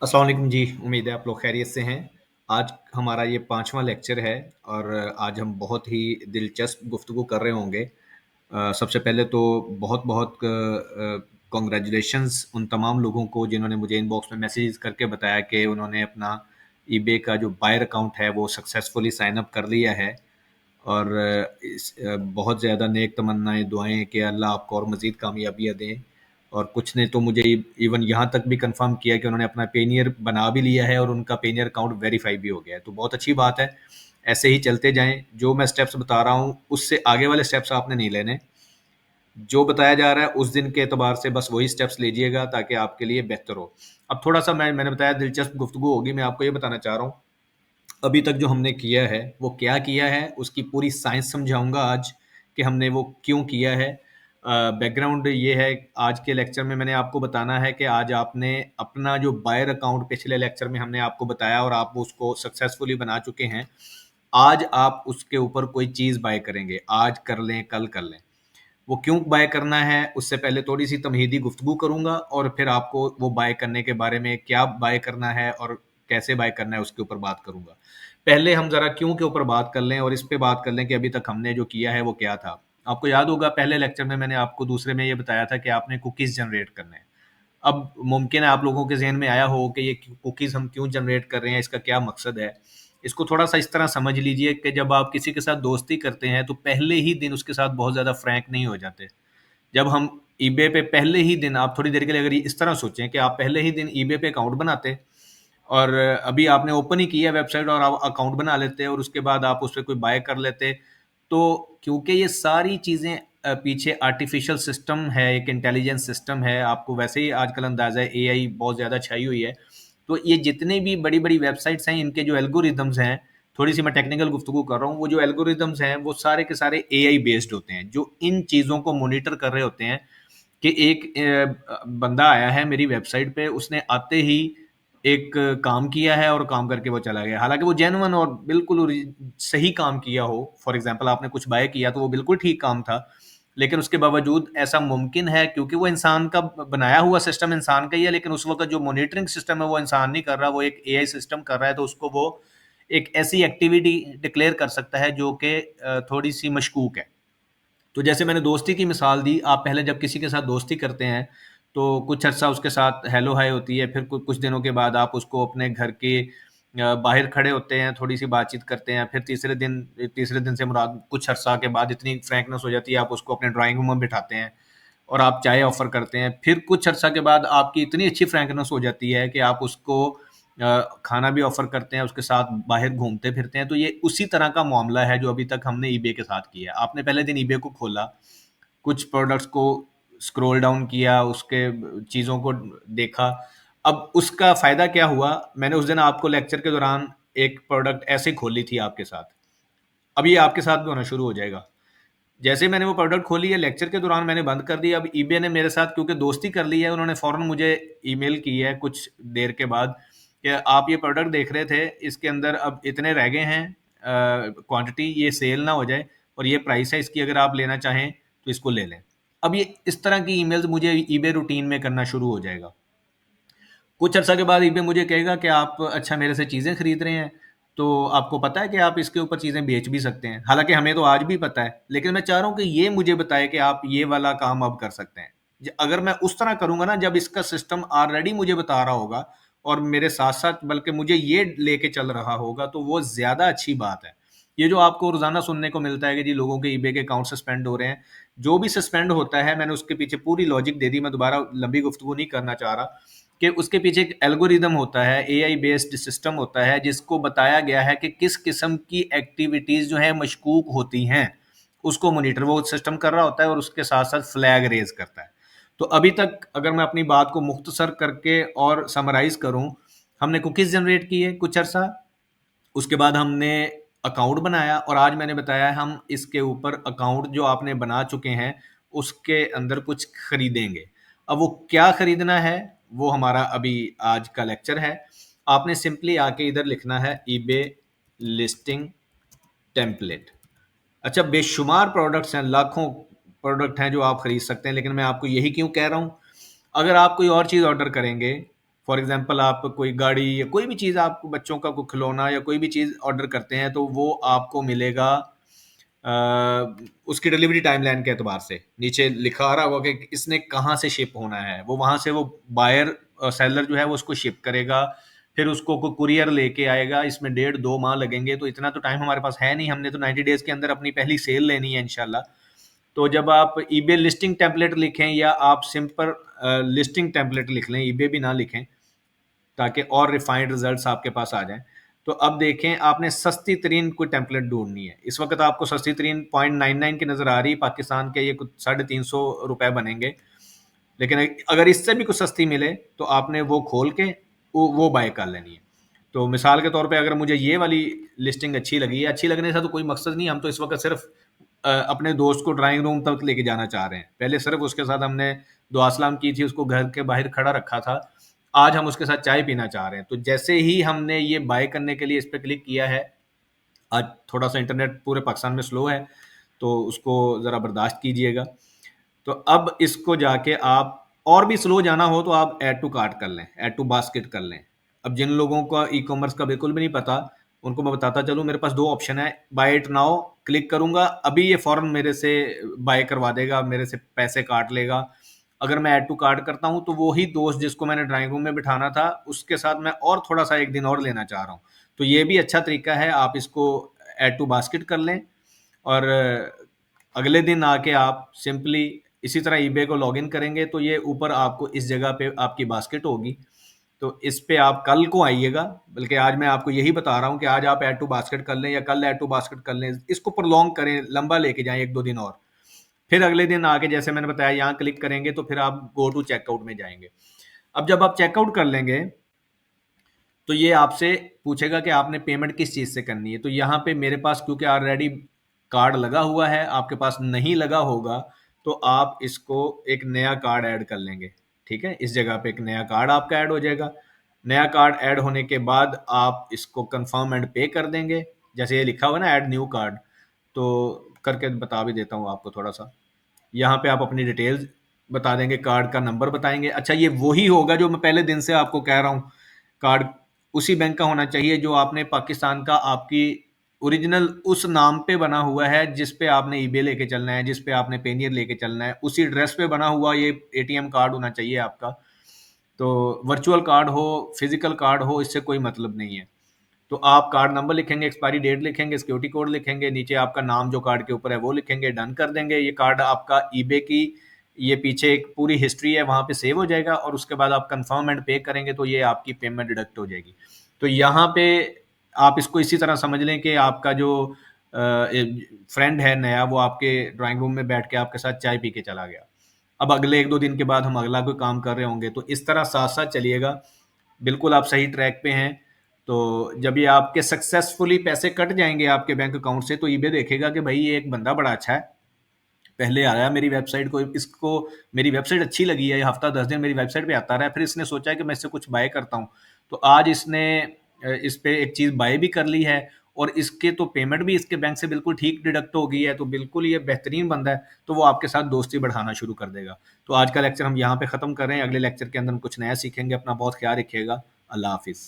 अस्सलाम वालेकुम जी, उम्मीद है आप लोग खैरियत से हैं। आज हमारा ये 5वां लेक्चर है और आज हम बहुत ही दिलचस्प गुफ्तगू कर रहे होंगे। सबसे पहले तो बहुत-बहुत कांग्रेचुलेशंस उन तमाम लोगों को जिन्होंने मुझे इनबॉक्स में मैसेज करके बताया कि उन्होंने अपना ईबे का जो बायर अकाउंट है वो सक्सेसफुली साइन अप कर लिया है। और बहुत ज़्यादा नेक तमन्नाएँ, दुआएँ कि अल्लाह आपको और मज़ीद कामयाबियाँ दें। और कुछ ने तो मुझे इवन यहाँ तक भी कन्फर्म किया कि उन्होंने अपना पेनियर बना भी लिया है और उनका पेनियर अकाउंट वेरीफाई भी हो गया है, तो बहुत अच्छी बात है। ऐसे ही चलते जाएँ, जो मैं स्टेप्स बता रहा हूँ, उससे आगे वाले स्टेप्स आपने नहीं लेने। जो बताया जा रहा है उस दिन के एतबार से बस वही स्टेप्स लीजिएगा ताकि आपके लिए बेहतर हो। अब थोड़ा-सा मैंने बताया दिलचस्प गुफ्तगू होगी, मैं आपको ये बताना चाह रहा हूँ अभी तक जो हमने किया है, वो क्या किया है, उसकी पूरी साइंस समझाऊँगा आज कि हमने वो क्यों किया है। बैकग्राउंड ये है, आज के लेक्चर में मैंने आपको बताना है कि आज आपने अपना जो बायर अकाउंट पिछले लेक्चर में हमने आपको बताया और आप उसको सक्सेसफुली बना चुके हैं। आज आप उसके ऊपर कोई चीज़ बाय करेंगे, आज कर लें, कल कर लें। वो क्यों बाय करना है, उससे पहले थोड़ी-सी तमहीदी गुफ्तगू करूँगा और फिर आपको वो बाय करने के बारे में क्या बाय करना है और कैसे बाय करना है, उसके ऊपर बात करूँगा। पहले हम ज़रा क्यों के ऊपर बात कर लें और इस पे बात कर लें कि अभी तक हमने जो किया है, वो क्या था। आपको याद होगा पहले लेक्चर में मैंने आपको दूसरे में ये बताया था कि आपने कुकीज़ जनरेट करने हैं। अब मुमकिन है आप लोगों के ज़हन में आया हो कि ये कुकीज़ हम क्यों जनरेट कर रहे हैं, इसका क्या मकसद है? इसको थोड़ा-सा इस तरह समझ लीजिए कि जब आप किसी के साथ दोस्ती करते हैं, तो पहले ही दिन उसके साथ बहुत ज़्यादा फ्रैंक नहीं हो जाते। जब हम ईबे पे पहले ही दिन आप थोड़ी देर के लिए अगर इस तरह सोचें कि आप पहले ही दिन ईबे पे अकाउंट बनाते और अभी आपने ओपन ही किया वेबसाइट और आप अकाउंट बना लेते और उसके बाद आप उस पे कोई बाय कर लेते। तो क्योंकि ये सारी चीज़ें पीछे आर्टिफ़िशियल सिस्टम है, एक इंटेलिजेंस सिस्टम है, आपको वैसे ही आजकल अंदाज़ा है एआई बहुत ज़्यादा छाई हुई है। तो ये जितनी भी बड़ी-बड़ी वेबसाइट्स हैं, इनके जो एल्गोरिदम्स हैं, थोड़ी-सी मैं टेक्निकल गुफ्तगू कर रहा हूँ, वो जो एल्गोरिदम्स हैं, वो सारे के सारे एआई बेस्ड होते हैं, जो इन चीज़ों को मॉनिटर कर रहे होते हैं कि एक बंदा आया है मेरी वेबसाइट पे, उसने आते ही एक काम किया है और काम करके वो चला गया। हालाँकि वो जेन्युइन और बिल्कुल सही काम किया हो, फॉर एग्ज़ाम्पल आपने कुछ बाय किया तो वो बिल्कुल ठीक काम था, लेकिन उसके बावजूद ऐसा मुमकिन है क्योंकि वो इंसान का बनाया हुआ सिस्टम इंसान का ही है, लेकिन उस वक़्त जो मॉनिटरिंग सिस्टम है वो इंसान नहीं कर रहा, वो एक एआई सिस्टम कर रहा है, तो उसको वो एक ऐसी एक्टिविटी डिक्लेयर कर सकता है जो कि थोड़ी-सी मशकूक है। तो जैसे मैंने दोस्ती की मिसाल दी, आप पहले जब किसी के साथ दोस्ती करते हैं, तो कुछ अर्सा उसके साथ हेलो हाय होती है, फिर कुछ दिनों के बाद आप उसको अपने घर के बाहर खड़े होते हैं, थोड़ी-सी बातचीत करते हैं, फिर तीसरे दिन से मुराद कुछ अर्सा के बाद इतनी फ्रैंकनेस हो जाती है, आप उसको अपने ड्राइंग रूम में बिठाते हैं और आप चाय ऑफ़र करते हैं। फिर कुछ अर्सा के बाद आपकी इतनी अच्छी फ्रैंकनेस हो जाती है कि आप उसको खाना भी ऑफ़र करते हैं, उसके साथ बाहर घूमते-फिरते हैं। तो ये उसी तरह का मामला है जो अभी तक हमने ईबे के साथ किया है। आपने पहले दिन ईबे को खोला, कुछ प्रोडक्ट्स को स्क्रॉल डाउन किया, उसके चीज़ों को देखा। अब उसका फ़ायदा क्या हुआ? मैंने उस दिन आपको लेक्चर के दौरान एक प्रोडक्ट ऐसे खोली थी आपके साथ। अब ये आपके साथ भी होना शुरू हो जाएगा। जैसे ही मैंने वो प्रोडक्ट खोली है, लेक्चर के दौरान मैंने बंद कर दी। अब ईबे ने मेरे साथ क्योंकि दोस्ती कर ली है, उन्होंने फ़ौरन मुझे ईमेल की है कुछ देर के बाद कि आप ये प्रोडक्ट देख रहे थे, इसके अंदर अब इतने रह गए हैं क्वांटिटी, ये सेल ना हो जाए और ये प्राइस है इसकी, अगर आप लेना चाहें तो इसको ले लें। अब ये इस तरह की ईमेल्स मुझे ईबे रूटीन में करना शुरू हो जाएगा। कुछ अर्सा के बाद ईबे मुझे कहेगा कि आप अच्छा मेरे से चीज़ें खरीद रहे हैं, तो आपको पता है कि आप इसके ऊपर चीज़ें बेच भी सकते हैं। हालाँकि हमें तो आज भी पता है, लेकिन मैं चाह रहा हूँ कि ये मुझे बताए कि आप ये वाला काम अब कर सकते हैं। अगर मैं उस तरह करूँगा ना, जब इसका सिस्टम ऑलरेडी मुझे बता रहा होगा और मेरे साथ-साथ बल्कि मुझे ये लेके चल रहा होगा, तो वो ज़्यादा अच्छी बात है। ये जो आपको रोज़ाना सुनने को मिलता है कि जी लोगों के ईबे के अकाउंट सस्पेंड हो रहे हैं, जो भी सस्पेंड होता है, मैंने उसके पीछे पूरी लॉजिक दे दी, मैं दोबारा लंबी गुफ्तगू नहीं करना चाह रहा। कि उसके पीछे एक एल्गोरिदम होता है, एआई बेस्ड सिस्टम होता है, जिसको बताया गया है कि किस किस्म की एक्टिविटीज़ जो हैं मशकूक होती हैं, उसको मॉनिटर वो सिस्टम कर रहा होता है और उसके साथ-साथ फ्लैग रेज़ करता है। तो अभी तक अगर मैं अपनी बात को मुख्तसर करके और समराइज़ करूँ, हमने कुकीज़ जनरेट किए कुछ अर्सा, उसके बाद हमने अकाउंट बनाया और आज मैंने बताया हम इसके ऊपर अकाउंट जो आपने बना चुके हैं, उसके अंदर कुछ खरीदेंगे। अब वो क्या खरीदना है, वो हमारा अभी आज का लेक्चर है। आपने सिंपली आके इधर लिखना है ईबे लिस्टिंग टेम्पलेट। अच्छा, बेशुमार प्रोडक्ट्स हैं, लाखों प्रोडक्ट हैं जो आप खरीद सकते हैं, लेकिन मैं आपको यही क्यों कह रहा हूँ? अगर आप कोई और चीज़ ऑर्डर करेंगे, फॉर एग्जांपल आप कोई गाड़ी या कोई भी चीज़, आप बच्चों का कोई खिलौना या कोई भी चीज़ ऑर्डर करते हैं तो वो आपको मिलेगा उसकी डिलीवरी टाइमलाइन के एतबार से। नीचे लिखा आ रहा होगा कि इसने कहाँ से शिप होना है, वो वहाँ से वो बायर सेलर जो है वो उसको शिप करेगा, फिर उसको कोई कुरियर लेके आएगा, इसमें 1.5-2 माह लगेंगे, तो इतना तो टाइम हमारे पास है नहीं, हमने तो 90 डेज के अंदर अपनी पहली सेल लेनी है इंशाल्लाह। तो जब आप ईबे लिस्टिंग टेम्पलेट लिखें या आप सिंपल लिस्टिंग टेम्पलेट लिख लें, ईबे भी ना लिखें, ताकि और रिफाइंड रिजल्ट्स आपके पास आ जाएं। तो अब देखें, आपने सस्ती तरीन कोई टेम्पलेट ढूंढनी है। इस वक्त आपको सस्ती तरीन 0.99 की नज़र आ रही है, पाकिस्तान के ये कुछ ₹350 बनेंगे। लेकिन अगर इससे भी कुछ सस्ती मिले तो आपने वो खोल के वो बाय कर लेनी है। तो मिसाल के तौर पे अगर मुझे ये वाली लिस्टिंग अच्छी लगी है, अच्छी लगने से तो कोई मकसद नहीं, हम तो इस वक्त सिर्फ अपने दोस्त को ड्राइंग रूम तक लेके जाना चाह रहे हैं। पहले सिर्फ उसके साथ हमने दुआ सलाम की थी, उसको घर के बाहर खड़ा रखा था, आज हम उसके साथ चाय पीना चाह रहे हैं। तो जैसे ही हमने ये बाय करने के लिए इस पर क्लिक किया है, आज थोड़ा सा इंटरनेट पूरे पाकिस्तान में स्लो है, तो उसको ज़रा बर्दाश्त कीजिएगा। तो अब इसको जाके आप, और भी स्लो जाना हो तो आप ऐड टू कार्ट कर लें, ऐड टू बास्केट कर लें। अब जिन लोगों का ई कॉमर्स का बिल्कुल भी नहीं पता, उनको मैं बताता चलूँ, मेरे पास दो ऑप्शन है। बाय इट नाउ क्लिक करूंगा, अभी ये फौरन मेरे से बाय करवा देगा, मेरे से पैसे काट लेगा। अगर मैं ऐड टू कार्ट करता हूं तो वही दोस्त जिसको मैंने ड्राइंग रूम में बिठाना था, उसके साथ मैं और थोड़ा सा एक दिन और लेना चाह रहा हूँ, तो ये भी अच्छा तरीका है। आप इसको ऐड टू बास्केट कर लें, और अगले दिन आके आप सिंपली इसी तरह ईबे को लॉगिन करेंगे तो ये ऊपर आपको इस जगह पे आपकी बास्केट होगी। तो इस पे आप कल को आइएगा, बल्कि आज मैं आपको यही बता रहा हूँ कि आज आप ऐड टू बास्केट कर लें या कल ऐड टू बास्केट कर लें, इसको प्रोलॉन्ग करें, लंबा लेके जाएं 1-2 दिन और। फिर अगले दिन आके जैसे मैंने बताया यहाँ क्लिक करेंगे तो फिर आप गो टू चेकआउट में जाएंगे। अब जब आप चेकआउट कर लेंगे तो ये आपसे पूछेगा कि आपने पेमेंट किस चीज़ से करनी है। तो यहाँ पे मेरे पास क्योंकि ऑलरेडी कार्ड लगा हुआ है, आपके पास नहीं लगा होगा तो आप इसको एक नया कार्ड ऐड कर लेंगे। ठीक है, इस जगह पे एक नया कार्ड आपका ऐड हो जाएगा। नया कार्ड ऐड होने के बाद आप इसको कंफर्म एंड पे कर देंगे, जैसे ये लिखा हुआ है ना ऐड न्यू कार्ड, तो करके बता भी देता हूँ आपको थोड़ा सा। यहाँ पे आप अपनी डिटेल्स बता देंगे, कार्ड का नंबर बताएंगे। अच्छा, ये वही होगा जो मैं पहले दिन से आपको कह रहा हूँ, कार्ड उसी बैंक का होना चाहिए जो आपने पाकिस्तान का, आपकी ओरिजिनल उस नाम पे बना हुआ है जिस पे आपने ईबे लेके चलना है, जिस पे आपने पेनियर लेके चलना है, उसी ड्रेस पे बना हुआ ये एटीएम कार्ड होना चाहिए आपका। तो वर्चुअल कार्ड हो, फिजिकल कार्ड हो, इससे कोई मतलब नहीं है। तो आप कार्ड नंबर लिखेंगे, एक्सपायरी डेट लिखेंगे, सिक्योरिटी कोड लिखेंगे, नीचे आपका नाम जो कार्ड के ऊपर है वो लिखेंगे, डन कर देंगे। ये कार्ड आपका ईबे की, ये पीछे एक पूरी हिस्ट्री है वहाँ पे सेव हो जाएगा, और उसके बाद आप कंफर्म एंड पे करेंगे तो ये आपकी पेमेंट डिडक्ट हो जाएगी। तो यहाँ पे आप इसको इसी तरह समझ लें कि आपका जो फ्रेंड है नया, वो आपके ड्राइंग रूम में बैठ के आपके साथ चाय पी के चला गया। अब अगले 1-2 दिन के बाद हम अगला कोई काम कर रहे होंगे, तो इस तरह साथ साथ चलिएगा, बिल्कुल आप सही ट्रैक पे हैं। तो जब ये आपके सक्सेसफुली पैसे कट जाएंगे आपके बैंक अकाउंट से, तो ईबे देखेगा कि भाई ये एक बंदा बड़ा अच्छा है, पहले आया मेरी वेबसाइट को, इसको मेरी वेबसाइट अच्छी लगी है, ये हफ्ता 10 दिन मेरी वेबसाइट पे आता रहा है, फिर इसने सोचा है कि मैं इससे कुछ बाय करता हूँ, तो आज इसने इस पे एक चीज़ बाय भी कर ली है, और इसके तो पेमेंट भी इसके बैंक से बिल्कुल ठीक डिडक्ट हो गई है, तो बिल्कुल ये बेहतरीन बंदा है, तो वो आपके साथ दोस्ती बढ़ाना शुरू कर देगा। तो आज का लेक्चर हम यहाँ पे ख़त्म कर रहे हैं, अगले लेक्चर के अंदर हम कुछ नया सीखेंगे। अपना बहुत ख्याल रखिएगा। अल्लाह हाफिज़।